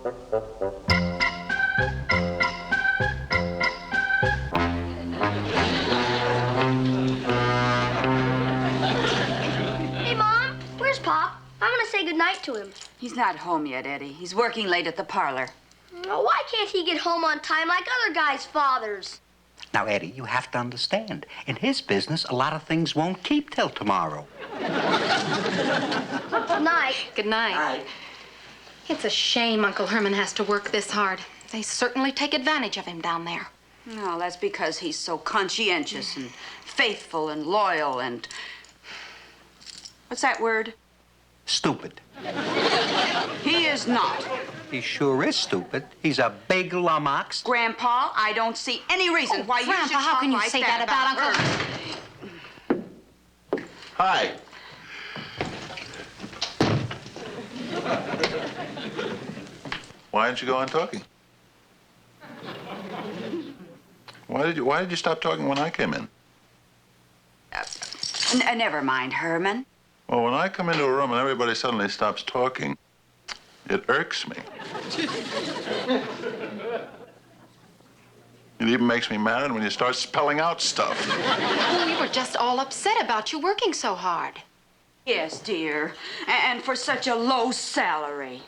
Hey, Mom, where's Pop? I'm gonna say goodnight to him. He's not home yet, Eddie. He's working late at the parlor. Why can't he get home on time like other guys' fathers? Now, Eddie, you have to understand. In his business, a lot of things won't keep till tomorrow. Good night. Good night. It's a shame Uncle Herman has to work this hard. They certainly take advantage of him down there. No, that's because he's so conscientious and faithful and loyal and... What's that word? Stupid. He is not. He sure is stupid. He's a big lummox. Grandpa, I don't see any reason why you Grandpa, should how talk can you like say that about Uncle... Hi. Why didn't you go on talking? Why did you stop talking when I came in? Never mind, Herman. Well, when I come into a room and everybody suddenly stops talking, it irks me. It even makes me mad when you start spelling out stuff. Well, we were just all upset about you working so hard. Yes, dear, and for such a low salary.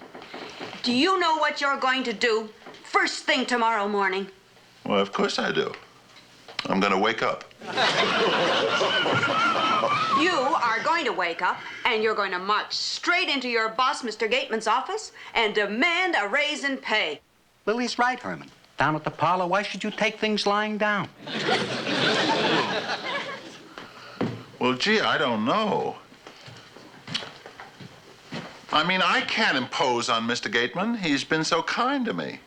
Do you know what you're going to do first thing tomorrow morning? Well, of course I do. I'm going to wake up. You are going to wake up, and you're going to march straight into your boss, Mr. Gateman's office, and demand a raise in pay. Lily's right, Herman. Down at the parlor, why should you take things lying down? Well, gee, I don't know. I mean, I can't impose on Mr. Gateman. He's been so kind to me.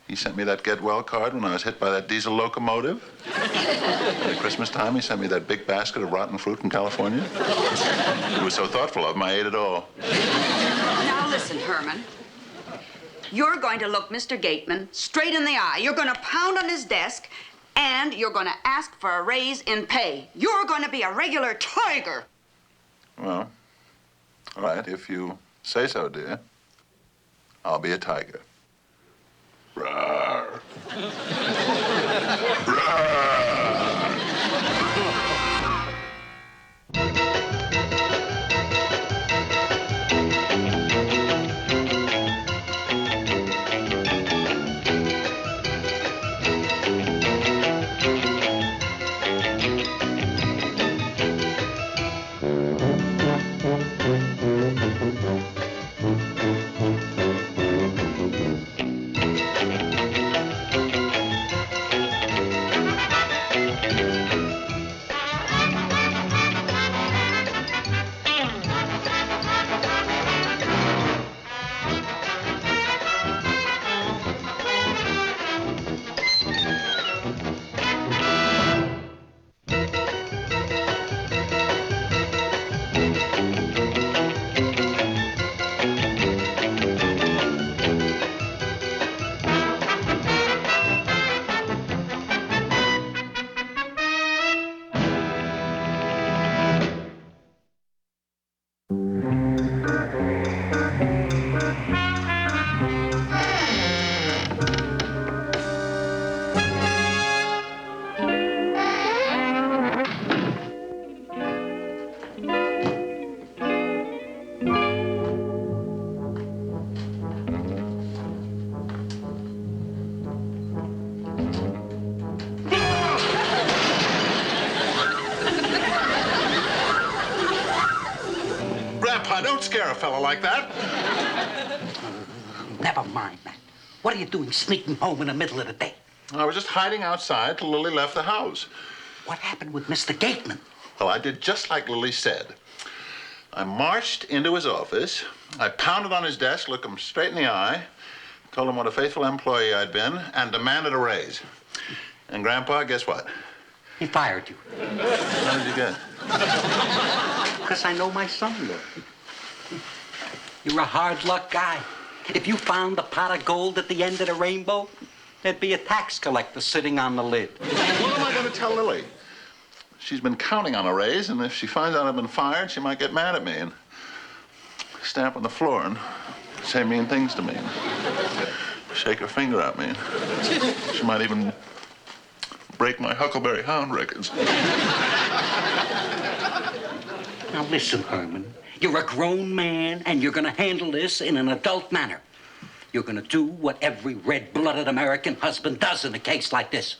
He sent me that get well card when I was hit by that diesel locomotive. At Christmas time, he sent me that big basket of rotten fruit from California. He was so thoughtful of him, I ate it all. Now listen, Herman. You're going to look Mr. Gateman straight in the eye. You're going to pound on his desk, and you're going to ask for a raise in pay. You're going to be a regular tiger. Well, all right, if you say so, dear. I'll be a tiger. Rawr. Rawr. Don't scare a fellow like that. Never mind that. What are you doing sneaking home in the middle of the day? I was just hiding outside till Lily left the house. What happened with Mr. Gateman? Well, I did just like Lily said. I marched into his office. I pounded on his desk, looked him straight in the eye, told him what a faithful employee I'd been, and demanded a raise. And Grandpa, guess what? He fired you. How did you get? Because I know my son-in-law. You're a hard-luck guy. If you found the pot of gold at the end of the rainbow, there'd be a tax collector sitting on the lid. What am I going to tell Lily? She's been counting on a raise, and if she finds out I've been fired, she might get mad at me and stamp on the floor and say mean things to me. shake her finger at me. She might even break my Huckleberry Hound records. Now listen, Herman. You're a grown man, and you're gonna handle this in an adult manner. You're gonna do what every red-blooded American husband does in a case like this.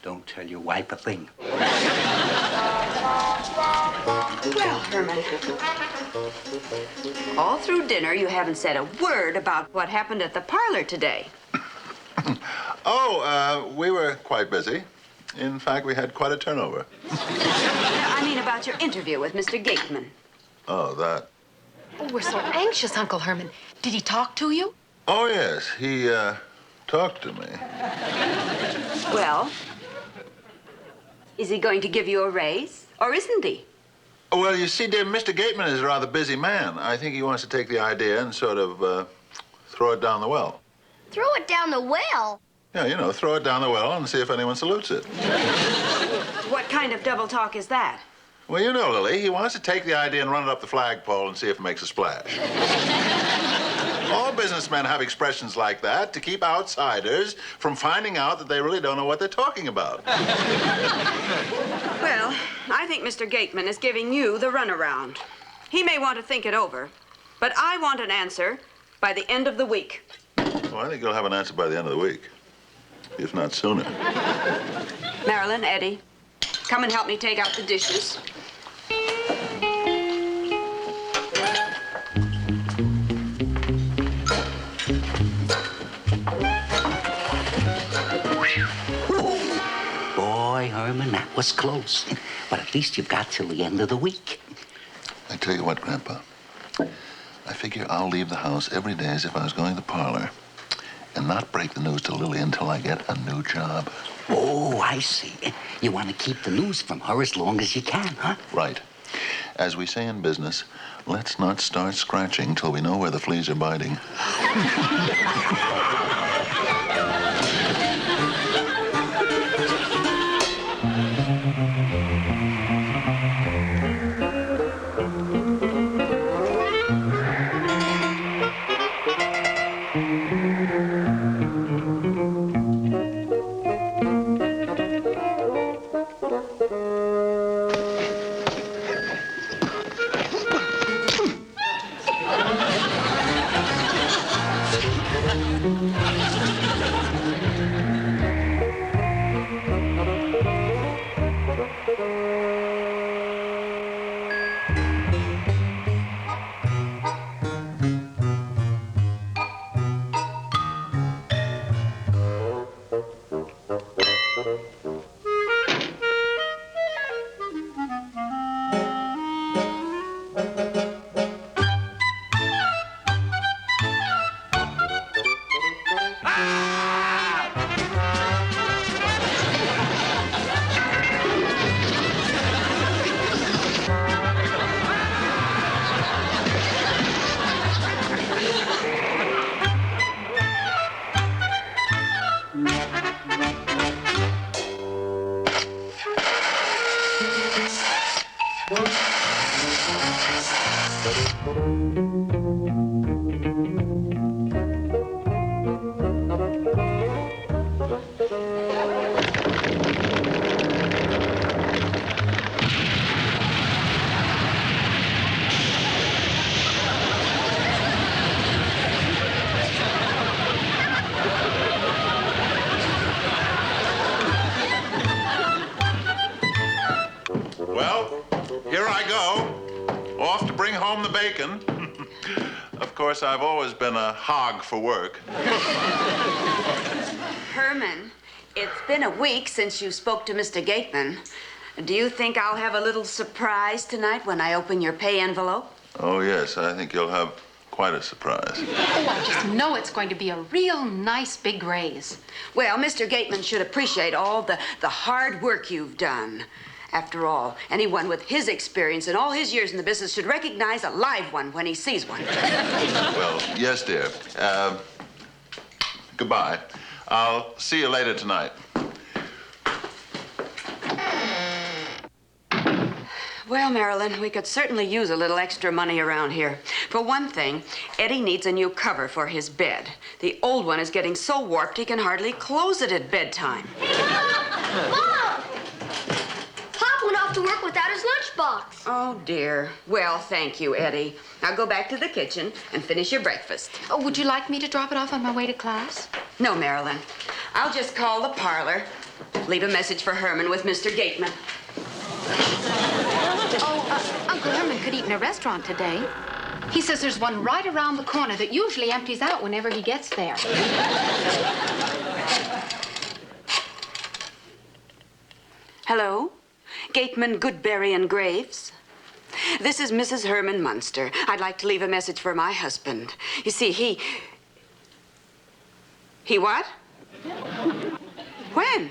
Don't tell your wife a thing. Well, Herman, all through dinner you haven't said a word about what happened at the parlor today. We were quite busy. In fact, we had quite a turnover. I mean about your interview with Mr. Gateman. Oh, that. Oh, we're so anxious, Uncle Herman. Did he talk to you? Oh, yes. He, talked to me. Well, is he going to give you a raise, or isn't he? Well, you see, dear, Mr. Gateman is a rather busy man. I think he wants to take the idea and sort of, throw it down the well. Throw it down the well. Yeah, you know, throw it down the well and see if anyone salutes it. What kind of double talk is that? Well, you know, Lily, he wants to take the idea and run it up the flagpole and see if it makes a splash. All businessmen have expressions like that to keep outsiders from finding out that they really don't know what they're talking about. Well, I think Mr. Gateman is giving you the runaround. He may want to think it over, but I want an answer by the end of the week. Well, I think you'll have an answer by the end of the week, if not sooner. Marilyn, Eddie, come and help me take out the dishes. Boy, Herman, that was close. But at least you've got till the end of the week. I tell you what, Grandpa. I figure I'll leave the house every day as if I was going to the parlor and not break the news to Lily until I get a new job. Oh, I see. You want to keep the news from her as long as you can, huh? Right. As we say in business, let's not start scratching till we know where the fleas are biting. Well, here I go, off to bring home the bacon. Of course, I've always been a hog for work. Herman, it's been a week since you spoke to Mr. Gateman. Do you think I'll have a little surprise tonight when I open your pay envelope? Oh, yes, I think you'll have quite a surprise. Oh, I just know it's going to be a real nice big raise. Well, Mr. Gateman should appreciate all the hard work you've done. After all, anyone with his experience and all his years in the business should recognize a live one when he sees one. Well, yes, dear. Goodbye. I'll see you later tonight. Well, Marilyn, we could certainly use a little extra money around here. For one thing, Eddie needs a new cover for his bed. The old one is getting so warped he can hardly close it at bedtime. Mom! Pop went off to work without his lunchbox. Oh, dear. Well, thank you, Eddie. Now go back to the kitchen and finish your breakfast. Oh, would you like me to drop it off on my way to class? No, Marilyn. I'll just call the parlor. Leave a message for Herman with Mr. Gateman. Oh, Uncle Herman could eat in a restaurant today. He says there's one right around the corner that usually empties out whenever he gets there. Hello? Gateman, Goodberry, and Graves? This is Mrs. Herman Munster. I'd like to leave a message for my husband. You see, he what? When?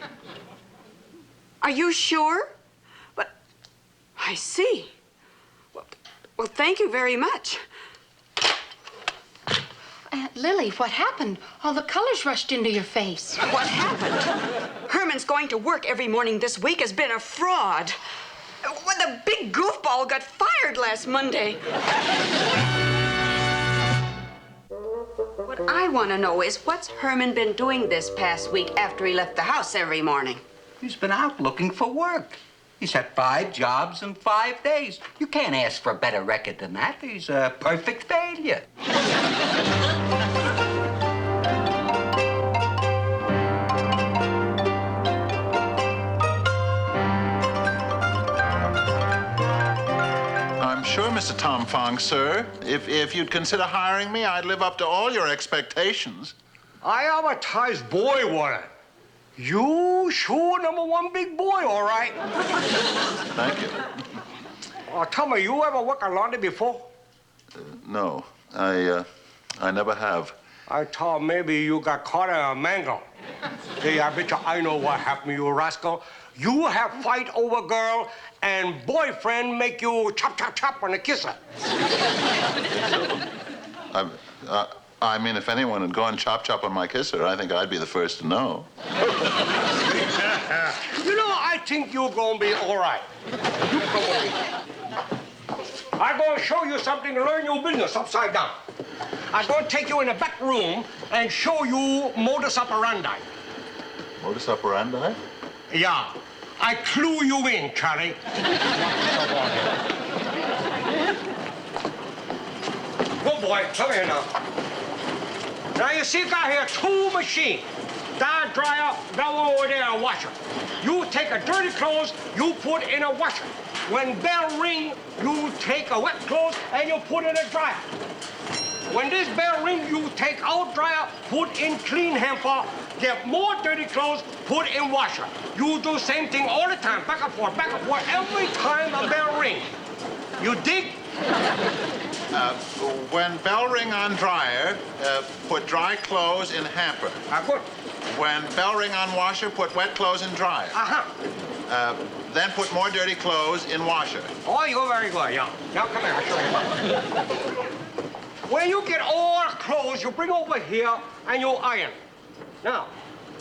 Are you sure? But I see. Well, thank you very much. Aunt Lily, what happened? All the colors rushed into your face. What happened? Herman's going to work every morning this week has been a fraud. When the big goofball got fired last Monday. What I want to know is what's Herman been doing this past week after he left the house every morning? He's been out looking for work. He's had 5 jobs in 5 days. You can't ask for a better record than that. He's a perfect failure. I'm sure, Mr. Tom Fong, sir, if you'd consider hiring me, I'd live up to all your expectations. I advertise boy water. You sure #1 big boy, all right? Thank you. Tell me, you ever worked a laundry before? No, I never have. I thought maybe you got caught in a mango. Hey, I bet you I know what happened, you rascal. You have fight over girl and boyfriend make you chop, chop, chop on a kisser. I mean, if anyone had gone chop on my kisser, I think I'd be the first to know. You know, I think you're gonna be all right. You come with me. I'm gonna show you something to learn your business upside down. I'm gonna take you in the back room and show you modus operandi. Modus operandi? Yeah. I clue you in, Charlie. Good boy, come here now. Now you see, got here 2 machines. That dryer, that one over there, a washer. You take a dirty clothes, you put in a washer. When bell ring, you take a wet clothes and you put in a dryer. When this bell ring, you take out dryer, put in clean hamper, get more dirty clothes, put in washer. You do same thing all the time, back and forth, every time a bell ring. You dig? When bell ring on dryer, put dry clothes in hamper. Good. When bell ring on washer, put wet clothes in dryer. Then put more dirty clothes in washer. Oh, you're very good, yeah. Now come here, I'll show you. When you get all clothes, you bring over here and you iron. Now,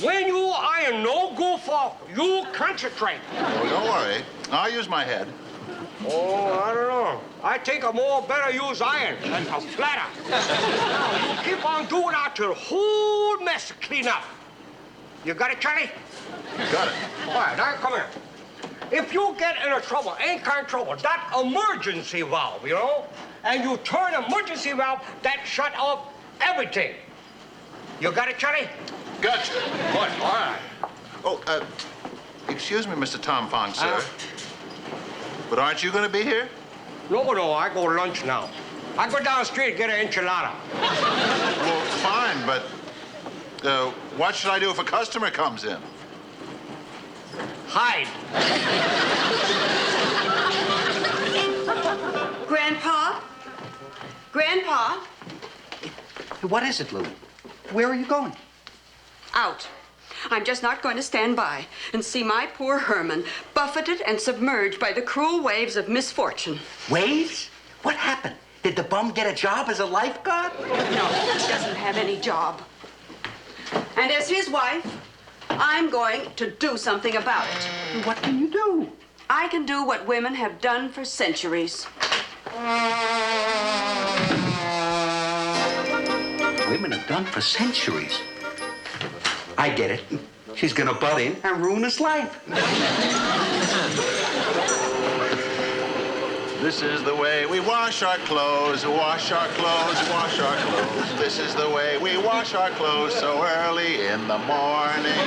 when you iron, no goof off. You concentrate. Oh, don't worry. I'll use my head. Oh, I don't know. I think a more better use iron than a flatter. Now, you keep on doing that till the whole mess clean up. You got it, Charlie? Got it. All right, now come here. If you get in a trouble, any kind of trouble, that emergency valve, you know, and you turn emergency valve, that shut off everything. You got it, Charlie? Gotcha. Good, all right. Oh, excuse me, Mr. Tom Fong, sir. But aren't you going to be here? No, I go lunch now. I go down the street and get an enchilada. Well, fine, but what should I do if a customer comes in? Hide. Grandpa? Grandpa? What is it, Lou? Where are you going? Out. I'm just not going to stand by and see my poor Herman buffeted and submerged by the cruel waves of misfortune. Waves? What happened? Did the bum get a job as a lifeguard? No, he doesn't have any job. And as his wife, I'm going to do something about it. What can you do? I can do what women have done for centuries. women have done for centuries. I get it. She's gonna butt in and ruin his life. This is the way we wash our clothes, wash our clothes, wash our clothes. This is the way we wash our clothes so early in the morning.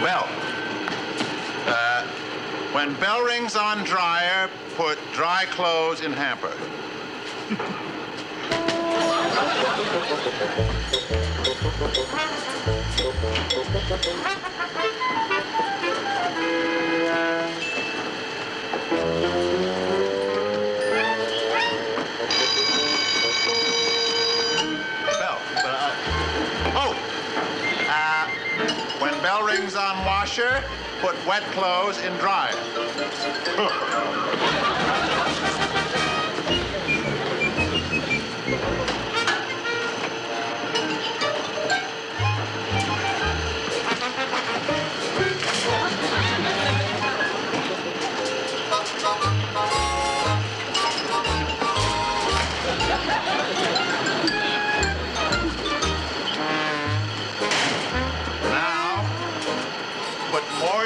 Bell. When bell rings on dryer, put dry clothes in hamper. When bell rings on washer, put wet clothes in dryer.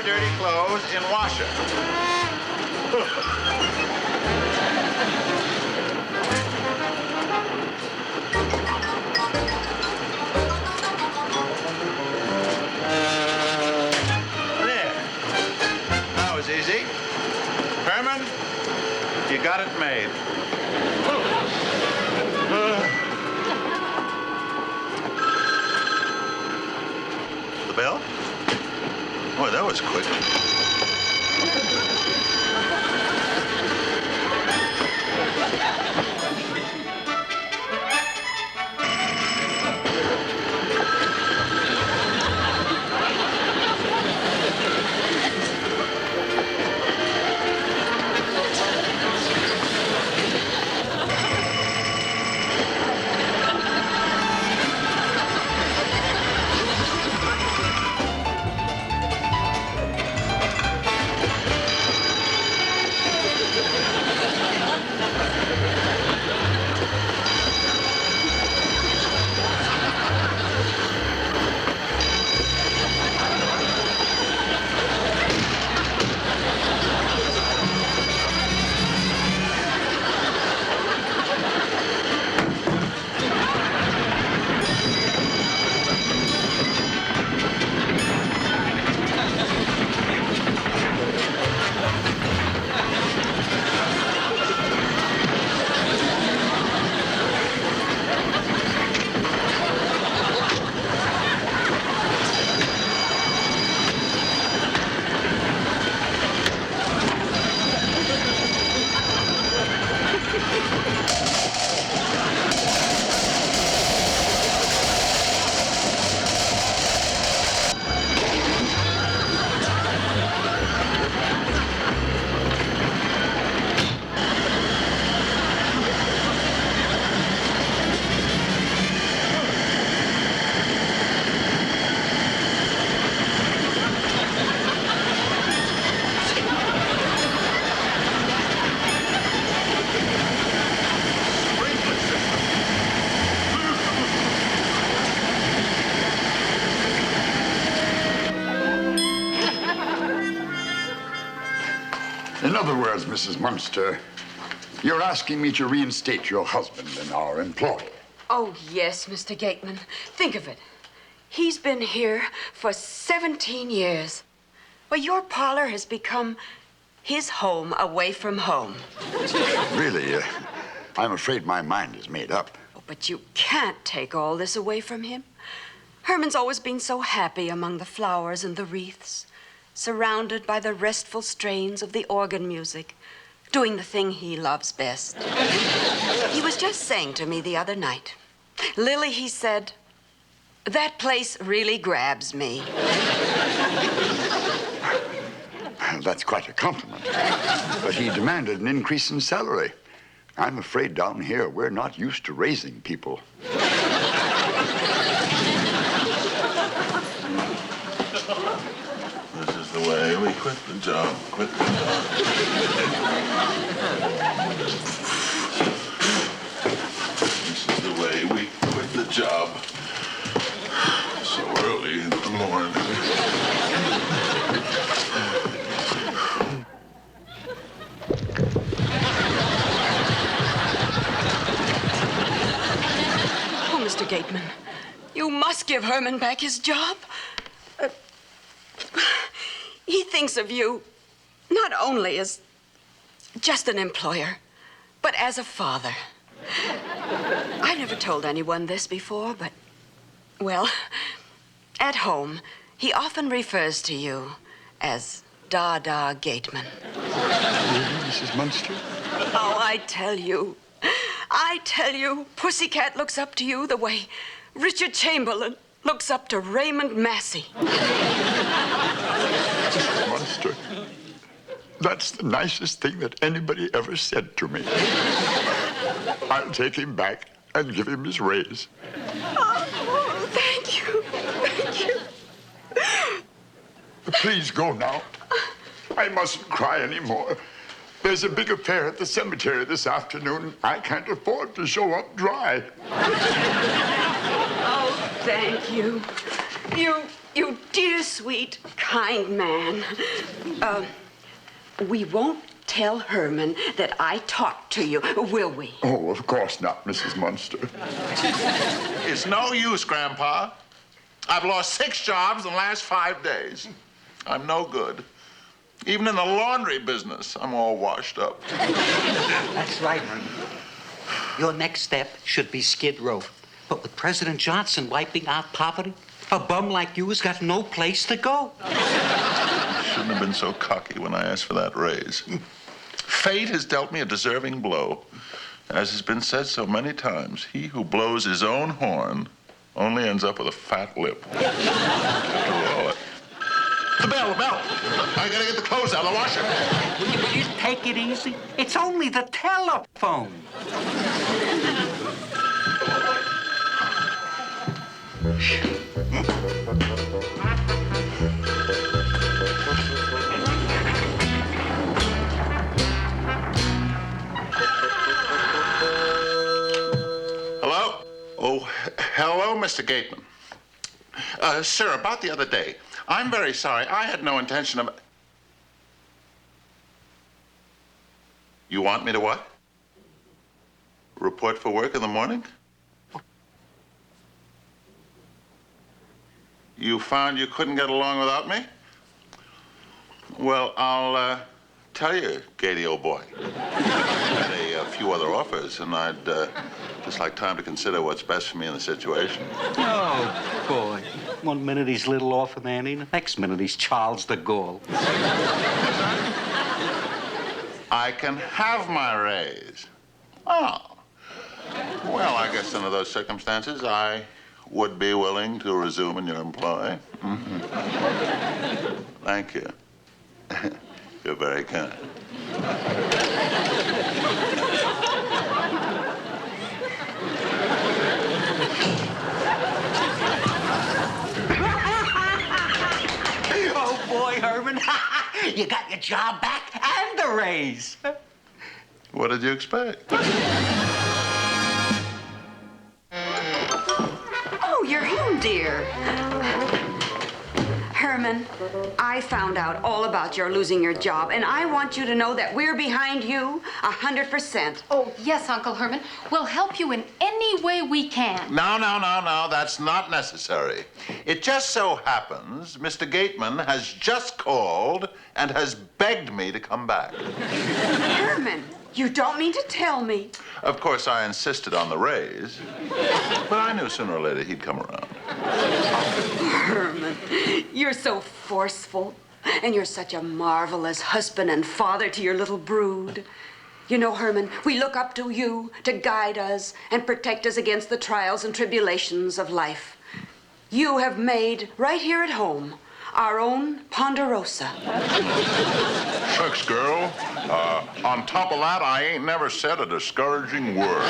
Dirty clothes in washer. There. That was easy. Herman, you got it made. The bell? Boy, that was quick. In other words, Mrs. Munster, you're asking me to reinstate your husband in our employ. Oh, yes, Mr. Gateman. Think of it. He's been here for 17 years. Well, your parlor has become his home away from home. Really, I'm afraid my mind is made up. Oh, but you can't take all this away from him. Herman's always been so happy among the flowers and the wreaths, surrounded by the restful strains of the organ music, doing the thing he loves best. He was just saying to me the other night, Lily, he said, that place really grabs me. That's quite a compliment. But he demanded an increase in salary. I'm afraid down here we're not used to raising people. This is the way we quit the job, quit the job. job. So early in the morning. Oh, Mr. Gateman, you must give Herman back his job. He thinks of you not only as just an employer, but as a father. I never told anyone this before, but, well, at home, he often refers to you as Dada Gateman. Really, Mrs. Munster? Oh, I tell you, Pussycat looks up to you the way Richard Chamberlain looks up to Raymond Massey. Mrs. Munster, that's the nicest thing that anybody ever said to me. I'll take him back and give him his raise. Oh, thank you. Thank you. Please go now. I mustn't cry anymore. There's a big affair at the cemetery this afternoon. I can't afford to show up dry. Oh, thank you. You dear, sweet, kind man. We won't tell Herman that I talked to you, will we? Oh, of course not, Mrs. Munster. It's no use, Grandpa. I've lost 6 jobs in the last 5 days. I'm no good. Even in the laundry business, I'm all washed up. That's right, Herman. Your next step should be Skid Row. But with President Johnson wiping out poverty, a bum like you has got no place to go. Shouldn't have been so cocky when I asked for that raise. Fate has dealt me a deserving blow. As has been said so many times, he who blows his own horn only ends up with a fat lip. The bell. I gotta get the clothes out of the washer. Will you just take it easy? It's only the telephone. Hello? Oh, hello, Mr. Gateman. Sir, about the other day. I'm very sorry. I had no intention of... You want me to what? Report for work in the morning? You found you couldn't get along without me? Well, I'll tell you, Gatey, old boy. I had a few other offers, and I'd just like time to consider what's best for me in the situation. Oh, boy. One minute he's little orphan Annie, the next minute he's Charles de Gaulle. I can have my raise. Oh. Well, I guess under those circumstances, I would be willing to resume in your employ. Mm-hmm. Thank you. You're very kind. Oh, boy, Herman. You got your job back and the raise. What did you expect? Oh, you're him, dear. Herman, I found out all about your losing your job, and I want you to know that we're behind you 100%. Oh, yes, Uncle Herman. We'll help you in any way we can. No. That's not necessary. It just so happens Mr. Gateman has just called and has begged me to come back. Herman, you don't mean to tell me. Of course, I insisted on the raise, but I knew sooner or later he'd come around. Herman, you're so forceful, and you're such a marvelous husband and father to your little brood. You know, Herman, we look up to you to guide us and protect us against the trials and tribulations of life. You have made, right here at home, our own Ponderosa. Shucks, girl. On top of that, I ain't never said a discouraging word.